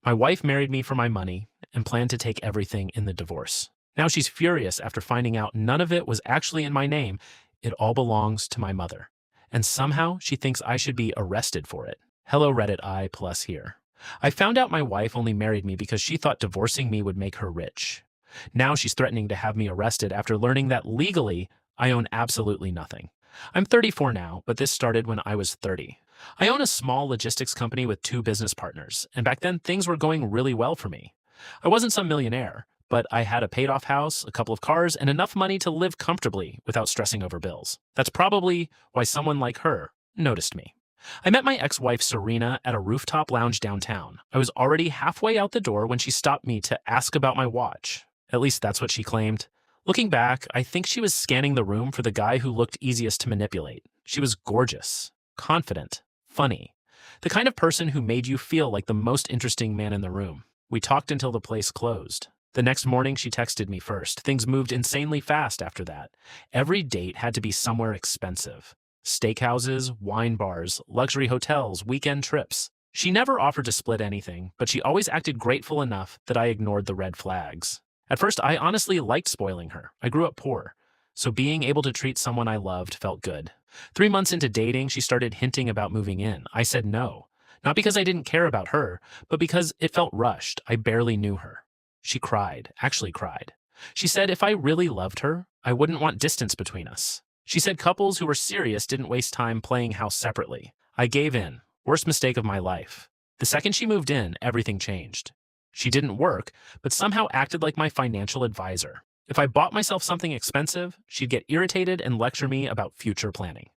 My wife married me for my money and planned to take everything in the divorce. Now she's furious after finding out none of it was actually in my name. It all belongs to my mother. And somehow she thinks I should be arrested for it. Hello Reddit I plus here. I found out my wife only married me because she thought divorcing me would make her rich. Now she's threatening to have me arrested after learning that legally I own absolutely nothing. I'm 34 now, but this started when I was 30. I own a small logistics company with 2 business partners, and back then things were going really well for me. I wasn't some millionaire, but I had a paid-off house, a couple of cars, and enough money to live comfortably without stressing over bills. That's probably why someone like her noticed me. I met my ex-wife Serena at a rooftop lounge downtown. I was already halfway out the door when she stopped me to ask about my watch. At least that's what she claimed. Looking back, I think she was scanning the room for the guy who looked easiest to manipulate. She was gorgeous, confident, funny. The kind of person who made you feel like the most interesting man in the room. We talked until the place closed. The next morning, she texted me first. Things moved insanely fast after that. Every date had to be somewhere expensive. Steakhouses, wine bars, luxury hotels, weekend trips. She never offered to split anything, but she always acted grateful enough that I ignored the red flags. At first, I honestly liked spoiling her. I grew up poor, so being able to treat someone I loved felt good. 3 months into dating, she started hinting about moving in. I said no. Not because I didn't care about her, but because it felt rushed. I barely knew her. She cried, actually cried. She said if I really loved her, I wouldn't want distance between us. She said couples who were serious didn't waste time playing house separately. I gave in. Worst mistake of my life. The second she moved in, everything changed. She didn't work, but somehow acted like my financial advisor. If I bought myself something expensive, she'd get irritated and lecture me about future planning.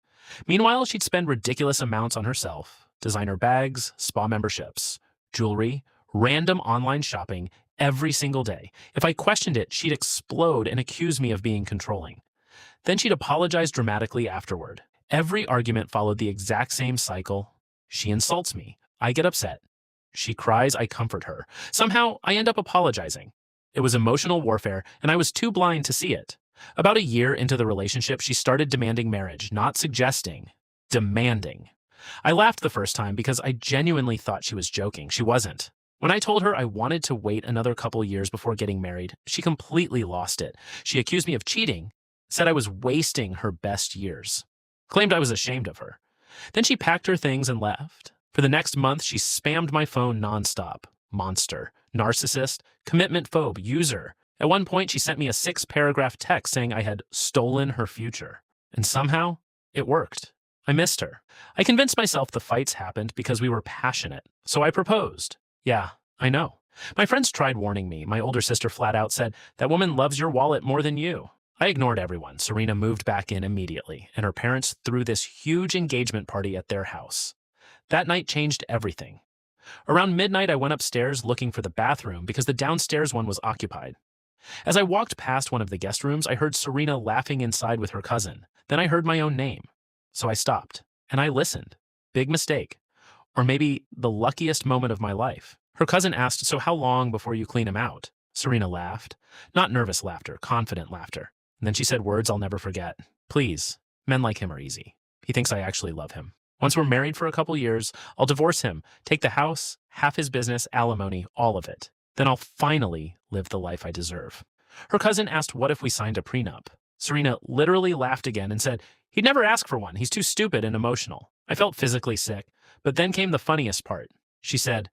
Meanwhile, she'd spend ridiculous amounts on herself. Designer bags, spa memberships, jewelry, random online shopping every single day. If I questioned it, she'd explode and accuse me of being controlling. Then she'd apologize dramatically afterward. Every argument followed the exact same cycle. She insults me. I get upset. She cries, I comfort her. Somehow, I end up apologizing. It was emotional warfare, and I was too blind to see it. About a year into the relationship, she started demanding marriage, not suggesting, demanding. I laughed the first time because I genuinely thought she was joking. She wasn't. When I told her I wanted to wait another couple years before getting married, she completely lost it. She accused me of cheating, said I was wasting her best years, claimed I was ashamed of her. Then she packed her things and left. For the next month, she spammed my phone nonstop. Monster, narcissist, commitment phobe, user. At one point, she sent me a 6-paragraph text saying I had stolen her future. And somehow, it worked. I missed her. I convinced myself the fights happened because we were passionate. So I proposed. Yeah, I know. My friends tried warning me. My older sister flat out said, "That woman loves your wallet more than you." I ignored everyone. Serena moved back in immediately, and her parents threw this huge engagement party at their house. That night changed everything. Around midnight, I went upstairs looking for the bathroom because the downstairs one was occupied. As I walked past one of the guest rooms, I heard Serena laughing inside with her cousin. Then I heard my own name. So I stopped, and I listened. Big mistake. Or maybe the luckiest moment of my life. Her cousin asked, "So how long before you clean him out?" Serena laughed. Not nervous laughter, confident laughter. And then she said words I'll never forget. "Please, men like him are easy. He thinks I actually love him. Once we're married for a couple years, I'll divorce him, take the house, half his business, alimony, all of it. Then I'll finally live the life I deserve." Her cousin asked what if we signed a prenup. Serena literally laughed again and said, "He'd never ask for one. He's too stupid and emotional." I felt physically sick, but then came the funniest part. She said,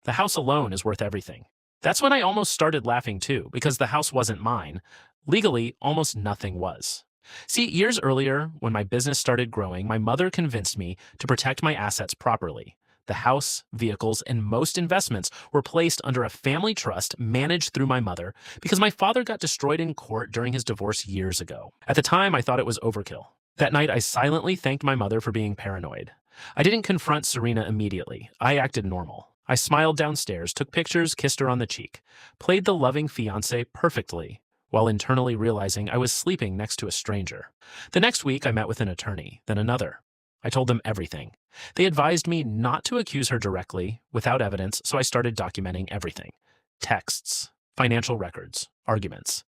"The house alone is worth everything." That's when I almost started laughing too, because the house wasn't mine. Legally, almost nothing was. See, years earlier, when my business started growing, my mother convinced me to protect my assets properly. The house, vehicles, and most investments were placed under a family trust managed through my mother because my father got destroyed in court during his divorce years ago. At the time, I thought it was overkill. That night, I silently thanked my mother for being paranoid. I didn't confront Serena immediately. I acted normal. I smiled downstairs, took pictures, kissed her on the cheek, played the loving fiancé perfectly, while internally realizing I was sleeping next to a stranger. The next week, I met with an attorney, then another. I told them everything. They advised me not to accuse her directly, without evidence, so I started documenting everything. Texts, financial records, arguments.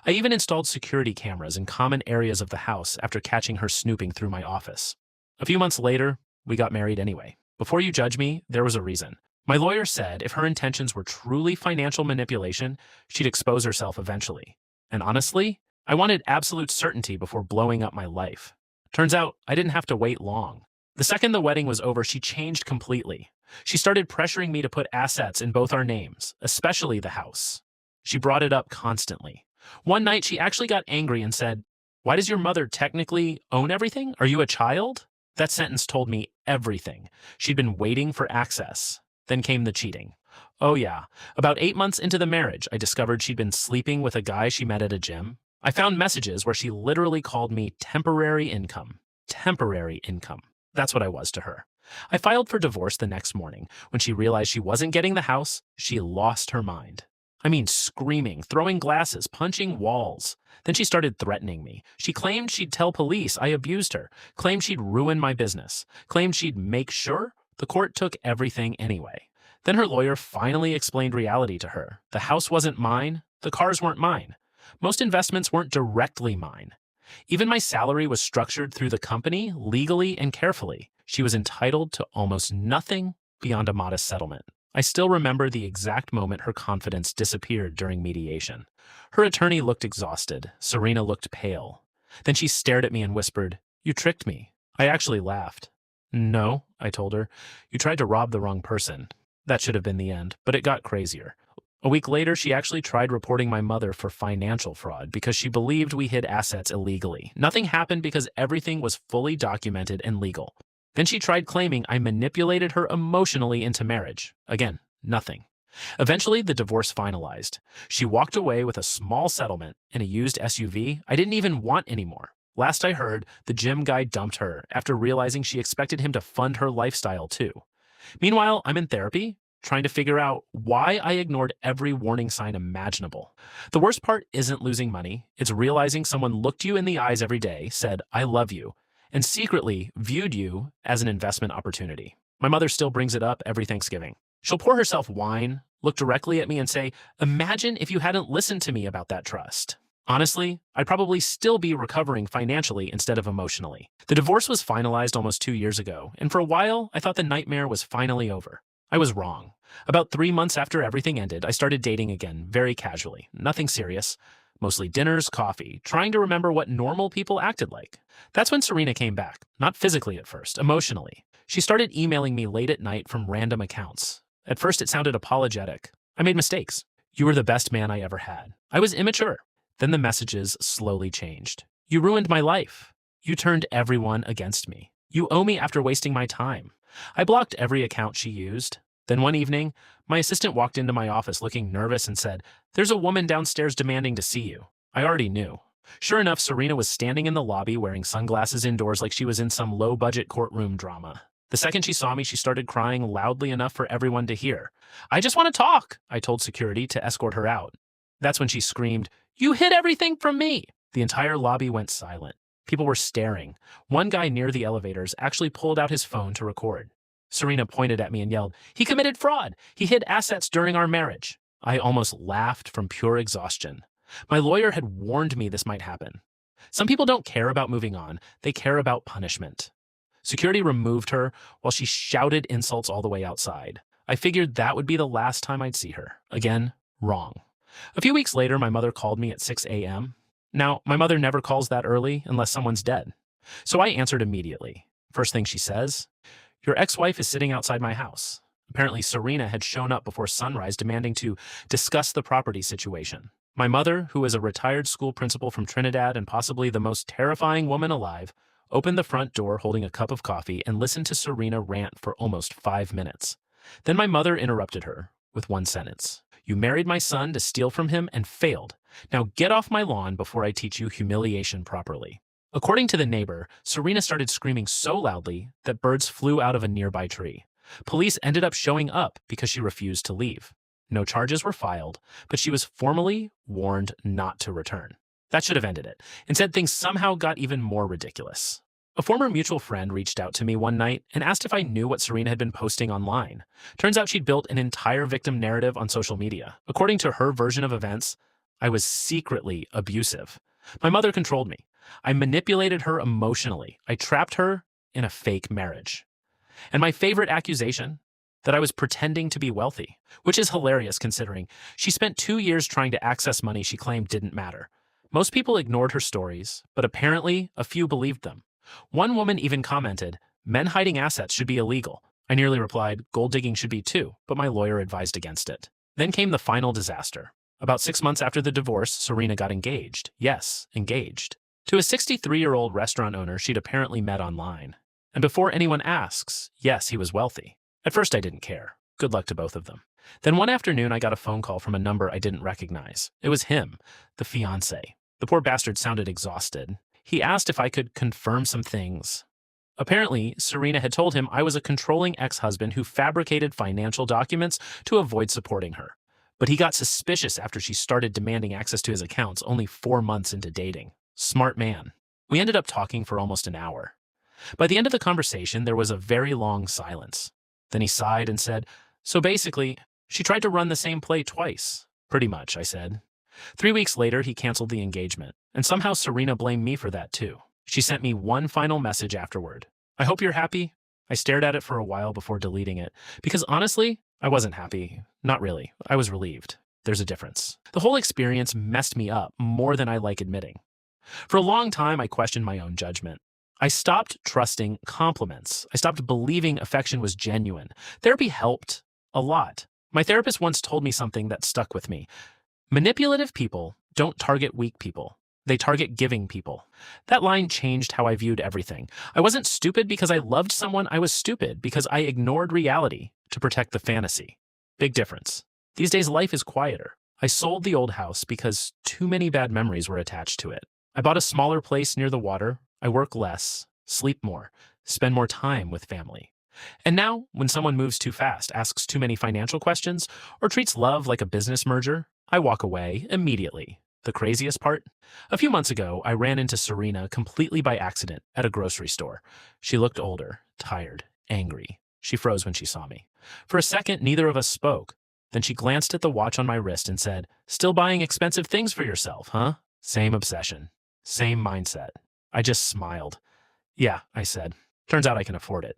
I even installed security cameras in common areas of the house after catching her snooping through my office. A few months later, we got married anyway. Before you judge me, there was a reason. My lawyer said if her intentions were truly financial manipulation, she'd expose herself eventually. And honestly, I wanted absolute certainty before blowing up my life. Turns out I didn't have to wait long. The second the wedding was over, she changed completely. She started pressuring me to put assets in both our names, especially the house. She brought it up constantly. One night, she actually got angry and said, "Why does your mother technically own everything? Are you a child?" That sentence told me everything. She'd been waiting for access. Then came the cheating. Oh yeah, about 8 months into the marriage, I discovered she'd been sleeping with a guy she met at a gym. I found messages where she literally called me temporary income. Temporary income. That's what I was to her. I filed for divorce the next morning. When she realized she wasn't getting the house, she lost her mind. I mean, screaming, throwing glasses, punching walls. Then she started threatening me. She claimed she'd tell police I abused her, claimed she'd ruin my business, claimed she'd make sure the court took everything anyway. Then her lawyer finally explained reality to her. The house wasn't mine, the cars weren't mine. Most investments weren't directly mine. Even my salary was structured through the company legally and carefully. She was entitled to almost nothing beyond a modest settlement. I still remember the exact moment her confidence disappeared during mediation. Her attorney looked exhausted. Serena looked pale. Then she stared at me and whispered, "You tricked me." I actually laughed. "No," I told her. "You tried to rob the wrong person." That should have been the end, but it got crazier. A week later, she actually tried reporting my mother for financial fraud because she believed we hid assets illegally. Nothing happened because everything was fully documented and legal. Then she tried claiming I manipulated her emotionally into marriage. Again, nothing. Eventually, the divorce finalized. She walked away with a small settlement and a used SUV I didn't even want anymore. Last I heard, the gym guy dumped her after realizing she expected him to fund her lifestyle too. Meanwhile, I'm in therapy, trying to figure out why I ignored every warning sign imaginable. The worst part isn't losing money, it's realizing someone looked you in the eyes every day, said, "I love you," and secretly viewed you as an investment opportunity. My mother still brings it up every Thanksgiving. She'll pour herself wine, look directly at me and say, "Imagine if you hadn't listened to me about that trust." Honestly, I'd probably still be recovering financially instead of emotionally. The divorce was finalized almost 2 years ago, and for a while, I thought the nightmare was finally over. I was wrong. About 3 months after everything ended, I started dating again, very casually. Nothing serious. Mostly dinners, coffee, trying to remember what normal people acted like. That's when Serena came back. Not physically at first, emotionally. She started emailing me late at night from random accounts. At first, it sounded apologetic. I made mistakes. "You were the best man I ever had." I was immature. Then the messages slowly changed. "You ruined my life. You turned everyone against me. You owe me after wasting my time." I blocked every account she used. Then one evening, my assistant walked into my office looking nervous and said, "There's a woman downstairs demanding to see you." I already knew. Sure enough, Serena was standing in the lobby wearing sunglasses indoors like she was in some low-budget courtroom drama. The second she saw me, she started crying loudly enough for everyone to hear. "I just want to talk," I told security to escort her out. That's when she screamed, "You hid everything from me!" The entire lobby went silent. People were staring. One guy near the elevators actually pulled out his phone to record. Serena pointed at me and yelled, "He committed fraud! He hid assets during our marriage!" I almost laughed from pure exhaustion. My lawyer had warned me this might happen. Some people don't care about moving on, they care about punishment. Security removed her while she shouted insults all the way outside. I figured that would be the last time I'd see her. Again, wrong. A few weeks later, my mother called me at 6 a.m. Now, my mother never calls that early unless someone's dead. So I answered immediately. First thing she says, "Your ex-wife is sitting outside my house." Apparently, Serena had shown up before sunrise demanding to discuss the property situation. My mother, who is a retired school principal from Trinidad and possibly the most terrifying woman alive, opened the front door holding a cup of coffee and listened to Serena rant for almost 5 minutes. Then my mother interrupted her with one sentence. "You married my son to steal from him and failed. Now get off my lawn before I teach you humiliation properly." According to the neighbor, Serena started screaming so loudly that birds flew out of a nearby tree. Police ended up showing up because she refused to leave. No charges were filed, but she was formally warned not to return. That should have ended it. Instead, things somehow got even more ridiculous. A former mutual friend reached out to me one night and asked if I knew what Serena had been posting online. Turns out she'd built an entire victim narrative on social media. According to her version of events, I was secretly abusive. My mother controlled me. I manipulated her emotionally. I trapped her in a fake marriage. And my favorite accusation, that I was pretending to be wealthy, which is hilarious considering she spent 2 years trying to access money she claimed didn't matter. Most people ignored her stories, but apparently a few believed them. One woman even commented, "Men hiding assets should be illegal." I nearly replied, "Gold digging should be too," but my lawyer advised against it. Then came the final disaster. About 6 months after the divorce, Serena got engaged. Yes, engaged. To a 63-year-old restaurant owner she'd apparently met online. And before anyone asks, yes, he was wealthy. At first I didn't care. Good luck to both of them. Then one afternoon I got a phone call from a number I didn't recognize. It was him, the fiancé. The poor bastard sounded exhausted. He asked if I could confirm some things. Apparently, Serena had told him I was a controlling ex-husband who fabricated financial documents to avoid supporting her. But he got suspicious after she started demanding access to his accounts only 4 months into dating. Smart man. We ended up talking for almost an hour. By the end of the conversation, there was a very long silence. Then he sighed and said, "So basically, she tried to run the same play twice." "Pretty much," I said. 3 weeks later, he canceled the engagement, and somehow Serena blamed me for that too. She sent me one final message afterward. "I hope you're happy." I stared at it for a while before deleting it, because honestly, I wasn't happy. Not really. I was relieved. There's a difference. The whole experience messed me up more than I like admitting. For a long time, I questioned my own judgment. I stopped trusting compliments. I stopped believing affection was genuine. Therapy helped a lot. My therapist once told me something that stuck with me. Manipulative people don't target weak people. They target giving people. That line changed how I viewed everything. I wasn't stupid because I loved someone. I was stupid because I ignored reality to protect the fantasy. Big difference. These days, life is quieter. I sold the old house because too many bad memories were attached to it. I bought a smaller place near the water. I work less, sleep more, spend more time with family. And now, when someone moves too fast, asks too many financial questions, or treats love like a business merger, I walk away immediately. The craziest part? A few months ago, I ran into Serena completely by accident at a grocery store. She looked older, tired, angry. She froze when she saw me. For a second, neither of us spoke. Then she glanced at the watch on my wrist and said, "Still buying expensive things for yourself, huh?" Same obsession. Same mindset. I just smiled. "Yeah," I said. "Turns out I can afford it."